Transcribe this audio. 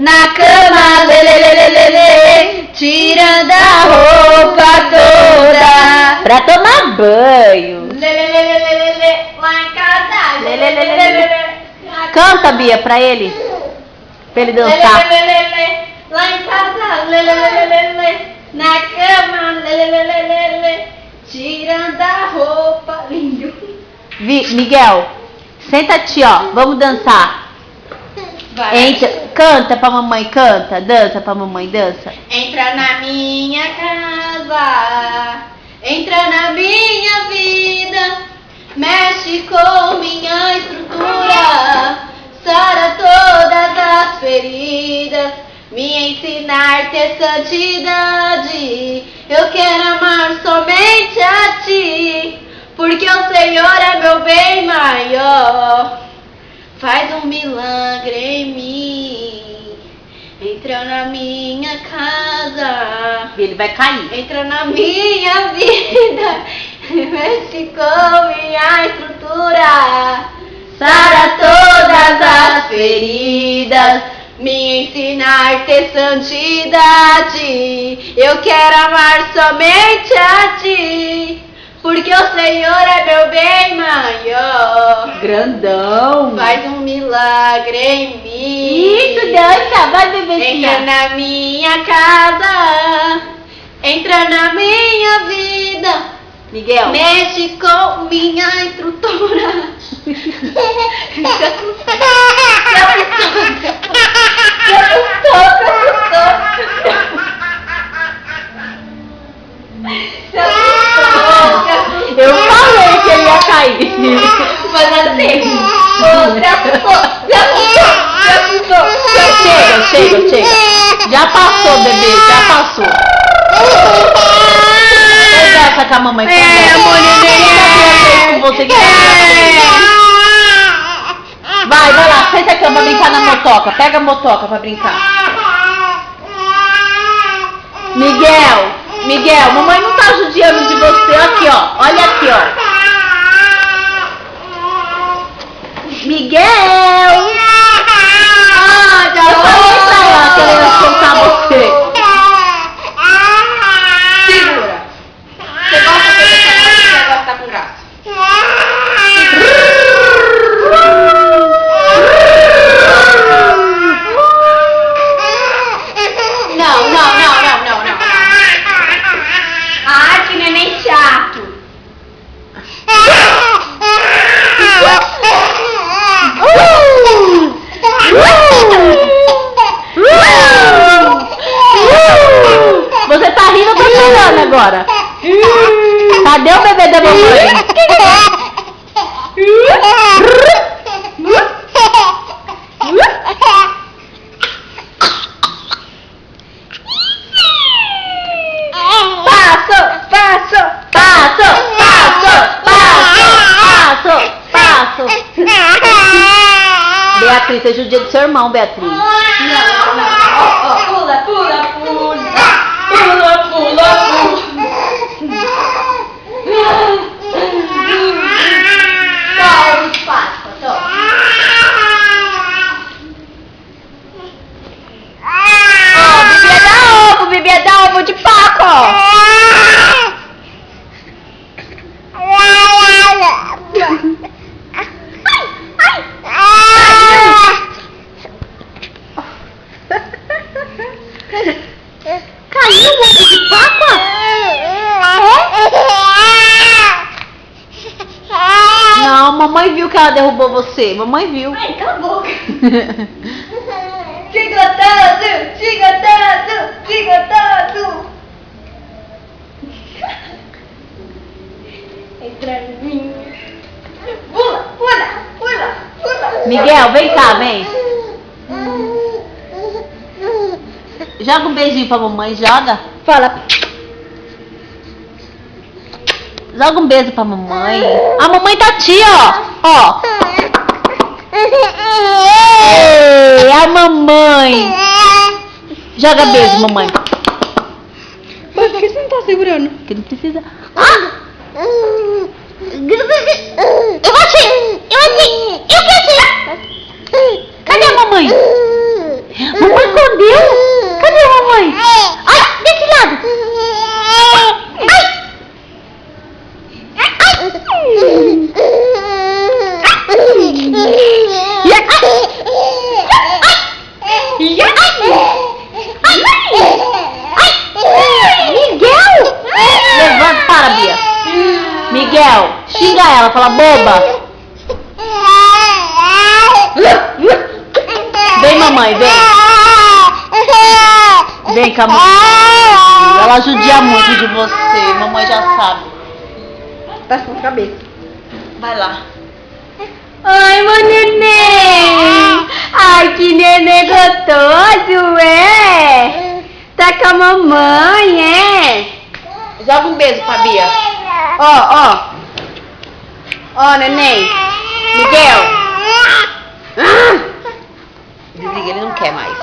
na cama, lê, lê, lê, lê, lê, lê, tirando a roupa toda Pra tomar banho. lê, lê, lê, lê, lê, lê, lê, lá em casa, lê, lê, lê, lê, lê, lê, lê. Canta, Bia, pra ele. Pra ele Lê, lê, dançar. lê, lê, lê, lá em casa, lê, lê, lê, lê, lê, lê, na cama, lê, lê, lê, lê, lê, lê, tirando a roupa, lindo. Miguel, senta-te, ó. Vamos dançar. Vai. Canta pra mamãe, canta. Dança pra mamãe, dança. Entra na minha casa, entra na minha vida, mexe com minha estrutura, sara todas as feridas, me ensina a ter santidade. Eu quero amar somente a ti, porque o Senhor é meu bem maior. Faz um milagre em mim. Entra na minha casa, Ele vai cair. entra na minha vida, mexe com minha estrutura, sara todas as feridas, me ensinar a ter santidade. Eu quero amar somente a ti, porque o Senhor é meu bem maior. Grandão. Faz um milagre em mim. Isso, dança. Vai, Entra bebezinha. na minha casa, entra na minha vida, Miguel. mexe com minha estrutura. Eu falei que ele ia cair. Mas assim, Chega. Já passou, bebê, já passou. Conversa com a mamãe. Com você que Vai lá, senta aqui pra brincar na motoca. Pega a motoca pra brincar. Miguel, mamãe não tá judiando de você. Aqui, ó. Olha aqui, ó. Miguel! já Eu falei pra ela querendo soltar você. Segura. Você gosta de fazer essa coisa, você gosta com graça. Não. Ai, que neném chato. Você tá rindo ou tá chorando agora? Cadê o bebê da mamãe? Beatriz, seja o dia do seu irmão, Beatriz. Não. Pula. Toma, espaço, toma. Bebê dá ovo de paco. Caiu o ovo de paco? Não, mamãe viu que ela derrubou você. Mamãe viu. Ai, cala a boca. Chegotado. Entra em mim. Pula. Miguel, vem cá, vem. Joga um beijinho pra mamãe, joga. Fala. Joga um beijo pra mamãe. A mamãe tá aqui, ó. Ei, a mamãe. Joga beijo, mamãe. Mas por que você não tá segurando? Que não precisa. Eu vou te. Cadê a mamãe? Mamãe escondeu? Cadê a mamãe? Ai, desse lado. Miguel! Levanta, para, Bia. Miguel, xinga ela, fala boba. Vem, mamãe, vem. Vem cá, mamãe. Ela judia muito de você, mamãe já sabe. Tá com a cabeça. Vai lá. Ai, meu neném! Ai, que neném gostoso, é? Tá com a mamãe, é? Joga um beijo pra Bia. Ó. Ó, neném. Miguel. Desliga, ele não quer mais.